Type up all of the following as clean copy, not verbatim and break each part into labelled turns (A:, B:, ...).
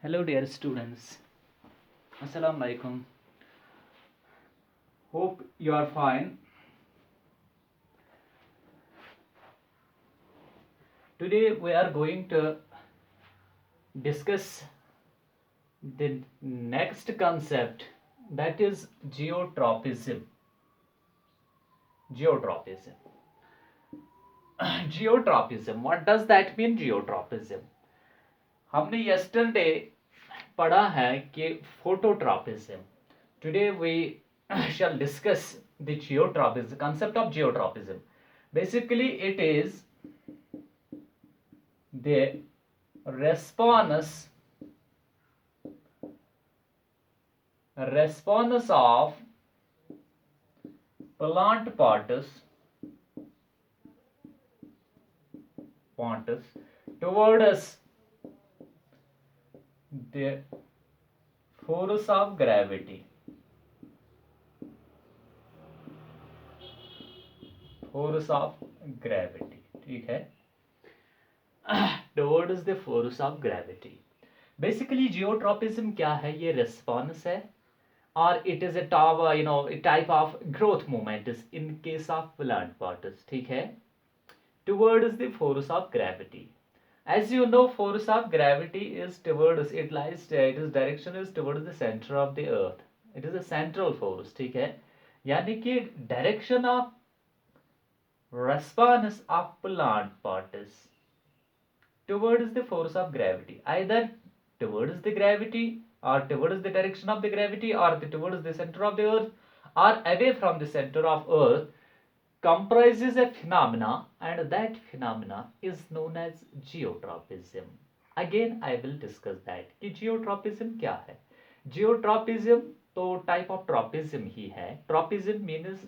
A: Hello, dear students. Assalamu alaikum. Hope you are fine. Today we are going to discuss the next concept, that is geotropism. Geotropism. Geotropism. What does that mean, geotropism? हमने yesterday पढ़ा है कि phototropism. Today we shall discuss the geotropism, concept of geotropism. Basically, it is the response of plant parts towards the force of gravity. Force of gravity, ठीक है? Towards the force of gravity. Basically, geotropism क्या है? ये response है, और it is a type of growth movement in case of plant parts, ठीक है? Towards the force of gravity. As you know, force of gravity is towards, its direction is towards the center of the earth. It is a central force, ठीक है? यानी कि direction of response of plant parts towards the force of gravity, either towards the gravity or towards the direction of the gravity or towards the center of the earth or away from the center of earth, comprises a phenomena, and that phenomena is known as geotropism. Again I will discuss that कि geotropism क्या है. Geotropism तो type of tropism ही है. Tropism means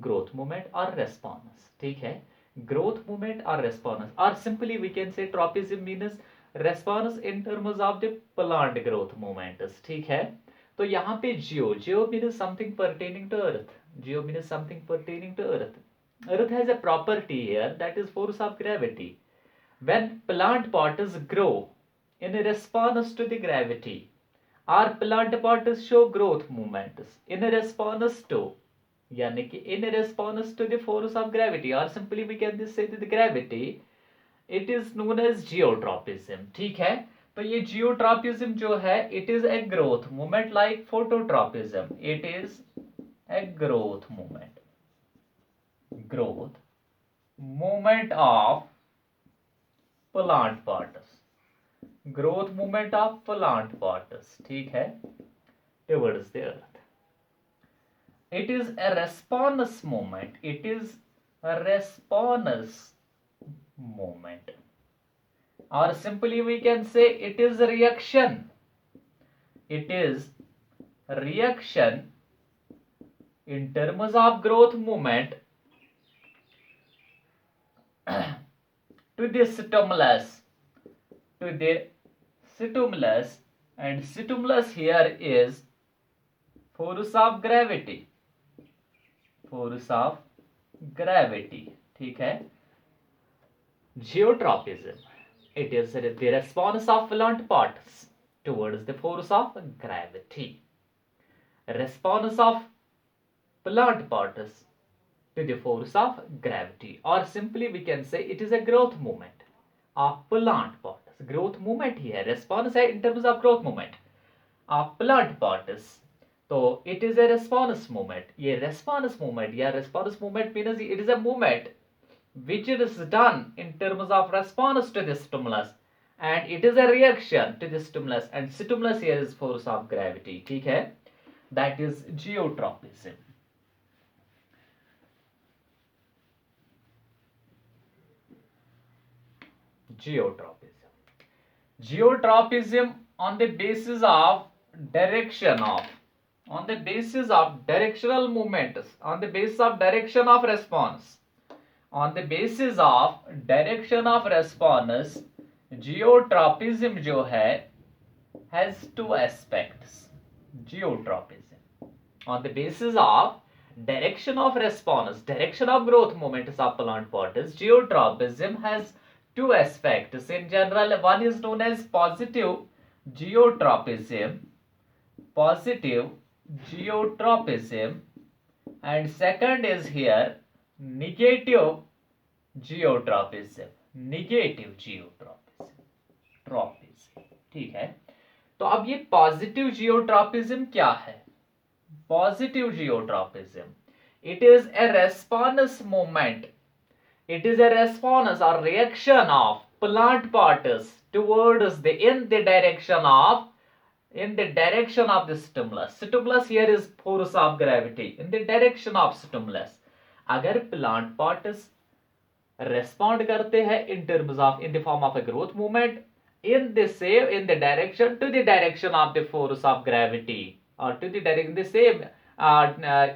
A: growth movement or response, ठीक है? Growth movement or response, or simply we can say tropism means response in terms of the plant growth movement, ठीक है? तो यहाँ पे geo means something pertaining to earth. Geo means something pertaining to earth. Earth has a property here, that is force of gravity. When plant parts grow in response to the gravity, or plant parts show growth movements in response to, यानी कि in response to the force of gravity, or simply we can say the gravity, it is known as geotropism, ठीक है? तो ये geotropism जो है, it is a growth movement like phototropism. It is a growth movement of plant parts. Growth movement of plant parts, ठीक है? Towards the earth. It is a response movement. It is a response movement. Or simply we can say it is a reaction. It is a reaction in terms of growth movement to the stimulus. And stimulus here is force of gravity. Force of gravity, ठीक है? Geotropism, it is the response of plant parts towards the force of gravity. Response of plant parts to the force of gravity, or simply we can say it is a growth movement of plant parts. Growth movement here, response है in terms of growth movement of plant parts. तो it is a response movement. ये response movement या response movement means it is a movement which is done in terms of response to the stimulus, and it is a reaction to the stimulus, and stimulus here is force of gravity, ठीक है? That is geotropism. Geotropism on the basis of directional movements, on the basis of direction of response. On the basis of direction of response, geotropism जो है has two aspects. Geotropism on the basis of direction of response, direction of growth moments of plant parts, geotropism has two aspects. In general, one is known as positive geotropism, positive geotropism, and second is here negative geotropism, negative geotropism, tropism, ठीक है। तो अब ये positive geotropism क्या है? Positive geotropism, it is a response movement, it is a response or reaction of plant parts towards the in the direction of the stimulus. Stimulus here is force of gravity, in the direction of stimulus. अगर plant parts respond करते हैं in terms of in the form of a growth movement in the direction to the direction of the force of gravity, or to the direction the same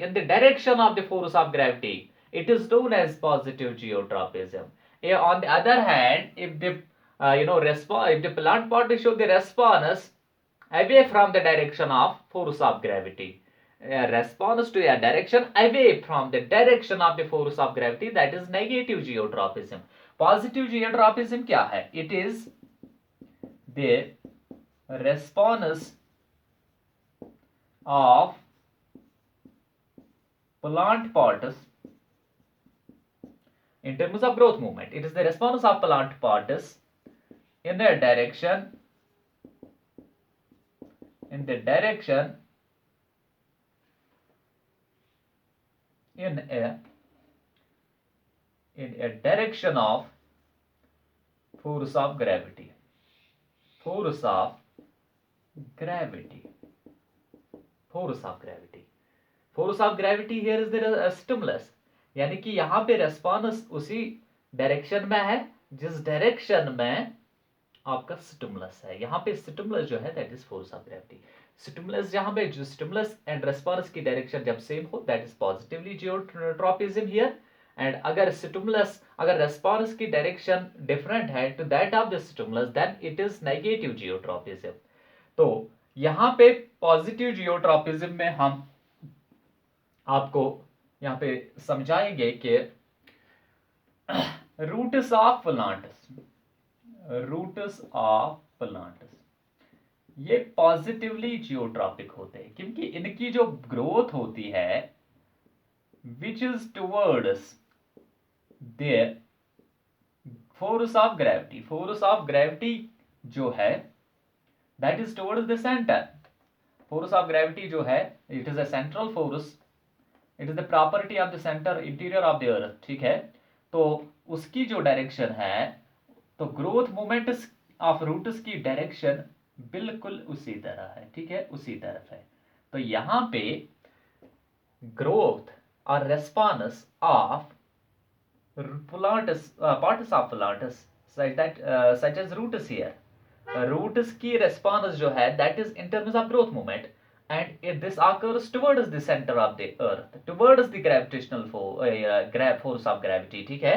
A: in the direction of the force of gravity, it is known as positive geotropism. On the other hand, if the if the plant particles show the response away from the direction of force of gravity, a response to a direction away from the direction of the force of gravity, that is negative geotropism. Positive geotropism क्या है? It is the response of plant parts in terms of growth movement. It is the response of plant parts in a direction in a direction of force of gravity. Force of gravity. Force of gravity. Force of gravity here is the stimulus. यानी कि यहाँ पे response उसी direction में है जिस direction में आपका स्टिमुलस है। यहाँ पे स्टिमुलस जो है that is force of gravity. Stimulus जहाँ पे जो स्टिमुलस एंड रेस्पॉन्स की डायरेक्शन जब सेम हो that is positively geotropism here. And अगर रेस्पॉन्स की डायरेक्शन डिफरेंट है to that of the stimulus then it is negative geotropism. तो यहाँ पे पॉजिटिव जियोट्रॉपिज्म में हम आपको यहाँ पे समझाएंगे कि रूट्स ऑफ प्लांट्स, ये पॉजिटिवली जियोट्रॉपिक होते हैं क्योंकि इनकी जो ग्रोथ होती है which is towards their force of gravity. Force of gravity जो है that is towards the centre. Force of gravity जो है it is a central force, it is the property of the centre interior of the अर्थ, ठीक है। तो उसकी जो direction है तो ग्रोथ मोमेंट ऑफ रूट्स की डायरेक्शन बिल्कुल उसी तरह है, ठीक है, उसी तरफ है। तो यहां पे ग्रोथ और response of parts of plants such as roots here, roots की रेस्पॉन्स जो है that is in terms of growth movement and if this occurs towards the center of the earth, towards the gravitational force of gravity, ठीक है।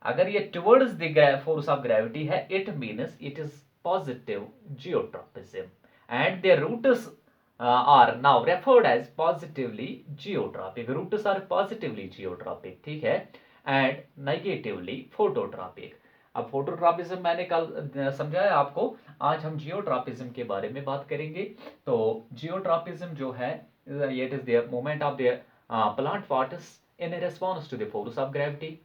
A: अगर ये towards the force of gravity है it means it is positive geotropism and the roots are now referred as positively geotropic. Roots are positively geotropic, ठीक है, and negatively phototropic. अब phototropism मैंने कल समझाया आपको, आज हम जियोट्रॉपिज्म के बारे में बात करेंगे। तो जियोट्रॉपिज्म जो है it is the movement of the plant parts in response to the force of gravity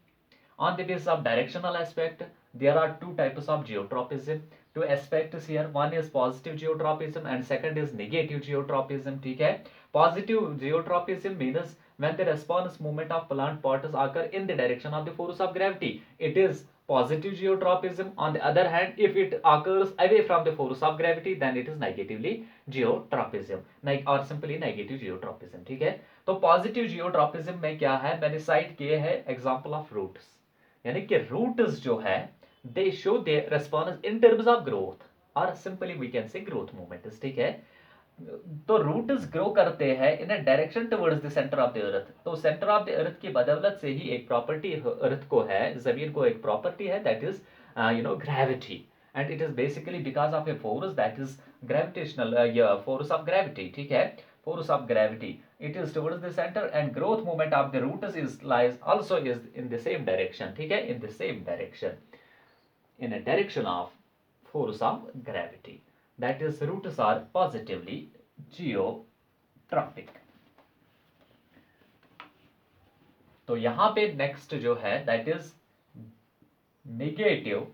A: on the basis of directional aspect. There are two types of geotropism, two aspects here, one is positive geotropism and second is negative geotropism, ठीक है। Positive geotropism means when the response movement of plant parts occur in the direction of the force of gravity, it is positive geotropism. On the other hand, if it occurs away from the force of gravity then it is negatively geotropism or simply negative geotropism, ठीक है। तो positive geotropism में क्या है, मैंने site किए हैं example of roots, यानी कि रूट्स जो है they show the response in terms of growth और simply we can say growth movements, ठीक है। तो रूट्स ग्रो करते हैं in a direction towards the centre of the earth. तो सेंटर ऑफ द अर्थ की बदौलत से ही एक प्रॉपर्टी अर्थ को है, जमीन को एक प्रॉपर्टी है that is gravity, and it is basically because of a force that is gravitational force of gravity, ठीक है, force of gravity. It is towards the center and growth movement of the roots is lies also is in the same direction, ठीक है, in the same direction, in a direction of force of gravity. that is roots are positively geotropic. तो यहां पे next जो है that is negative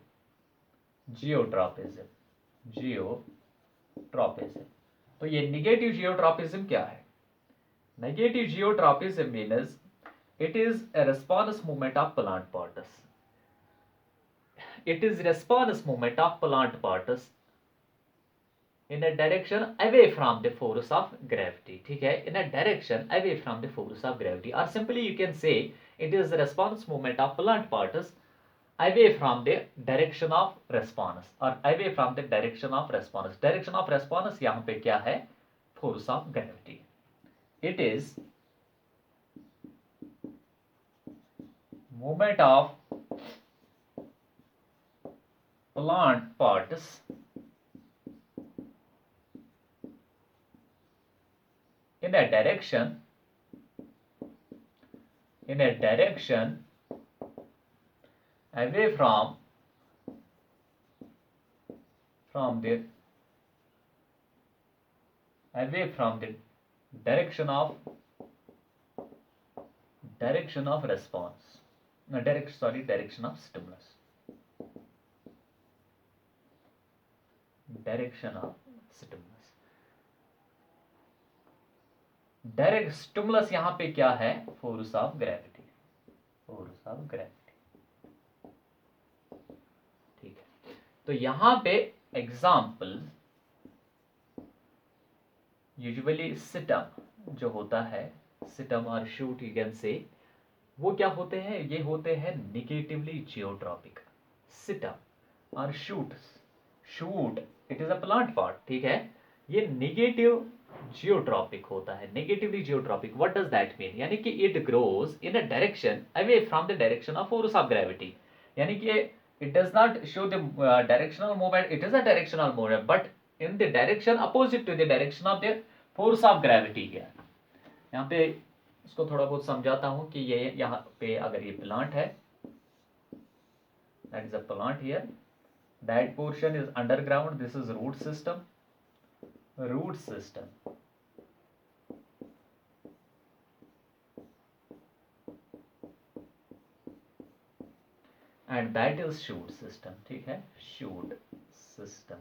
A: geotropism. तो ये negative geotropism क्या है? Negative geotropism means it is a response movement of plant parts. It is response movement of plant parts in a direction away from the force of gravity. ठीक है, in a direction away from the force of gravity, or simply you can say it is the response movement of plant parts away from the direction of response or away from the direction of response. Direction of response यहाँ पे क्या है? Force of gravity. It is movement of plant parts in a direction away from the direction of response. No, direction of stimulus. Direction of stimulus. Direct stimulus यहां पे क्या है? Force of gravity. ठीक है, तो यहां पे एग्जाम्पल यूजुअली सिटम जो होता है, सिटम और शूट यू कैन से, वो क्या होते हैं? ये होते हैं निगेटिवली जियोट्रॉपिक. सिटम और shoot it is a plant part. ठीक है, ये निगेटिव जियोट्रॉपिक होता है. Negatively geotropic, what does that mean? यानी कि it grows in a direction away from the direction of force of gravity. यानी कि it does not show the directional movement, it is a directional movement but in the direction opposite to the direction of the force of gravity. यहाँ पे इसको थोड़ा बहुत समझाता हूं कि ये यहाँ पे अगर ये प्लांट है, that is a plant here, that portion is underground, this is root system. And that is shoot system. ठीक है, शूट सिस्टम.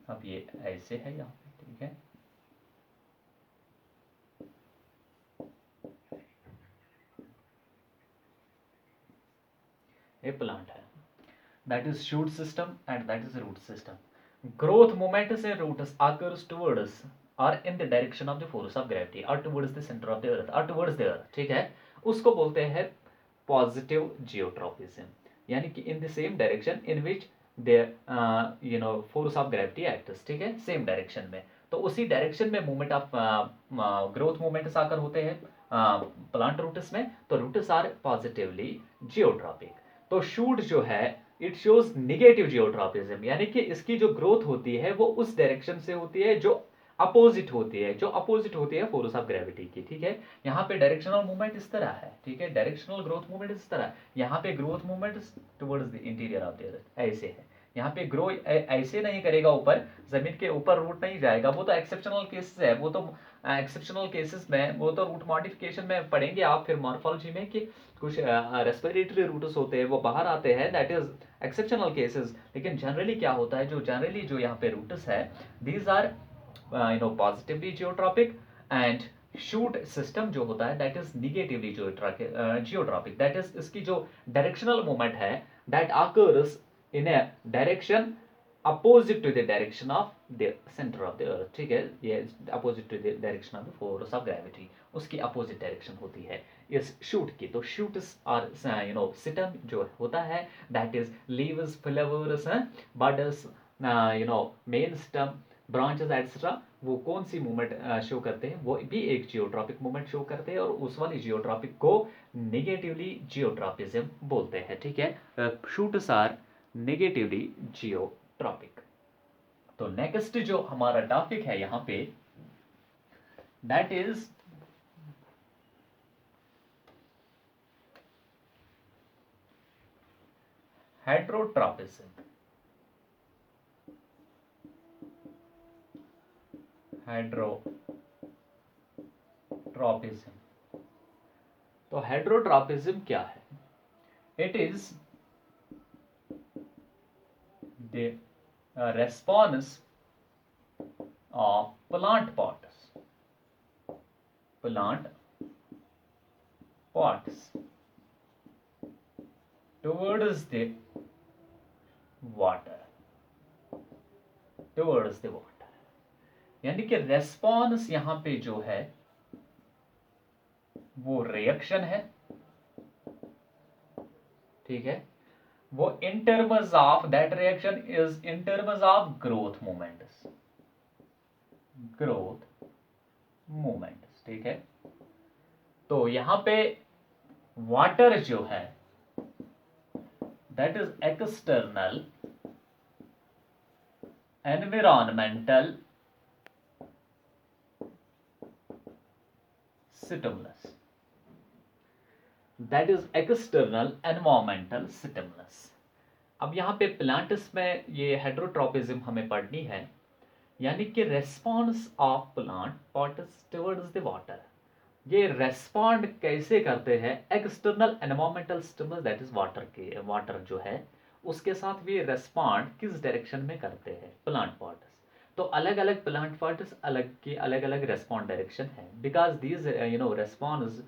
A: अब ये ऐसे है यहाँ पे. ठीक है, ये प्लांट है, that is shoot system and that is root system. Growth momentous in roots occurs towards or in the direction of the force of gravity or towards the center of the earth or towards the earth. ठीक है, उसको बोलते हैं positive geotropism. यानी कि in the same direction in which the force of gravity acts. ठीक है, same direction में. तो उसी डायरेक्शन में मूवमेंट ऑफ ग्रोथ मूवमेंट्स आकर होते हैं प्लांट रूट्स में. तो रूट्स आर पॉजिटिवली जियोट्रॉपिक. तो शूट जो है इट शोज निगेटिव जियोट्रॉपिज्म. यानी कि इसकी जो ग्रोथ होती है वो उस डायरेक्शन से होती है जो अपोजिट होती है फोर्स ऑफ ग्रेविटी की. ठीक है, यहाँ पे डायरेक्शनल मूवमेंट इस तरह है. ठीक है, डायरेक्शनल ग्रोथ मूवमेंट इस तरह. यहाँ पे growth movement towards the interior of the अर्थ ऐसे है. यहाँ पे ग्रो ऐसे नहीं करेगा, ऊपर जमीन के ऊपर रूट नहीं जाएगा. वो तो एक्सेप्शनल केसेस है, वो तो एक्सेप्शनल केसेस में वो तो रूट मॉडिफिकेशन में पढ़ेंगे आप फिर मॉर्फोलॉजी में कि कुछ रेस्पिरेटरी रूट्स होते हैं वो बाहर आते हैं, दैट इज एक्सेप्शनल केसेस. लेकिन जनरली क्या होता है, जो यहाँ पे रूट्स है these are positively geotropic and shoot system जो होता है that is negatively geotropic. That is इसकी जो डायरेक्शनल मूवमेंट है that occurs in a direction opposite to the direction of the center of the earth. ठीक है, ये opposite to the direction of the force of gravity, उसकी opposite direction होती है इस shoot की. तो shoots are सिटम जो होता है that is leaves, flowers, buds, main stem, branches etc. वो कौन सी मूवमेंट शो करते हैं? वो भी एक जियोट्रॉपिक मूवमेंट शो करते हैं और उस वाली जियोट्रॉपिक को निगेटिवली जियोट्रॉपिज्म बोलते हैं. ठीक है, शूट्स आर नेगेटिवली जियोट्रॉपिक. तो नेक्स्ट जो हमारा टॉपिक है यहाँ पे दैट इज हेट्रोट्रॉपिज्म. हाइड्रोट्रॉपिज्म। तो हाइड्रोट्रॉपिज्म क्या है? It is the response of plant pots towards the water, यानी कि रेस्पॉन्स यहां पे जो है वो रिएक्शन है, ठीक है। वो इन terms of that reaction is in terms of growth movements, ठीक है। तो यहां पे वाटर जो है that is external environmental stimulus, that is external environmental stimulus। अब यहाँ पे प्लांट्स में ये हेट्रोट्रॉपिज्म हमें पढ़नी है, यानी कि response of plant pots towards the water. ये रेस्पॉन्ड कैसे करते हैं external environmental stimulus that is water जो है उसके साथ भी रेस्पॉन्ड किस डायरेक्शन में करते हैं प्लांट पॉट्स। तो अलग अलग प्लांट पॉट्स अलग अलग रेस्पॉन्ड डायरेक्शन है, बिकॉज दीज रेस्पॉन्स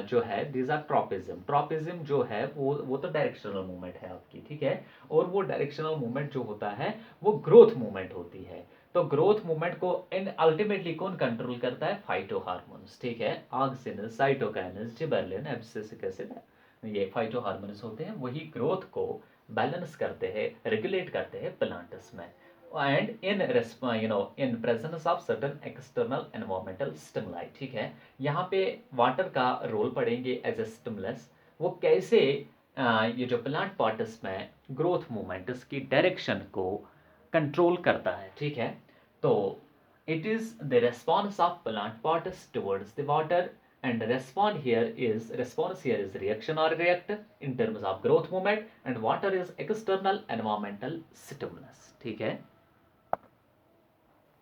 A: जो है दीज आर ट्रॉपिज्म जो है वो तो डायरेक्शनल मूवमेंट है आपकी, ठीक है। और वो डायरेक्शनल मूवमेंट जो होता है वो ग्रोथ मूवमेंट होती है। तो ग्रोथ मूवमेंट को इन अल्टीमेटली कौन कंट्रोल करता है? फाइटो हार्मोन्स, ठीक है। ऑक्सिनस, साइटोकाइनस, जिबेरेलिन, एब्सिसिक एसिड, ये फाइटो हार्मोन्स होते हैं, वही ग्रोथ को बैलेंस करते हैं, रेगुलेट करते हैं प्लांट्स में। And in presence of certain external environmental stimuli, ठीक है। यहाँ पे वाटर का रोल पढ़ेंगे एज ए स्टिमुलस। वो कैसे ये जो प्लांट पॉट्स में ग्रोथ मूवमेंट्स की डायरेक्शन को कंट्रोल करता है, ठीक है। तो it is the response of plant pots towards the water, and response here is reaction or react in terms of growth movement, and water is external environmental stimulus, ठीक है।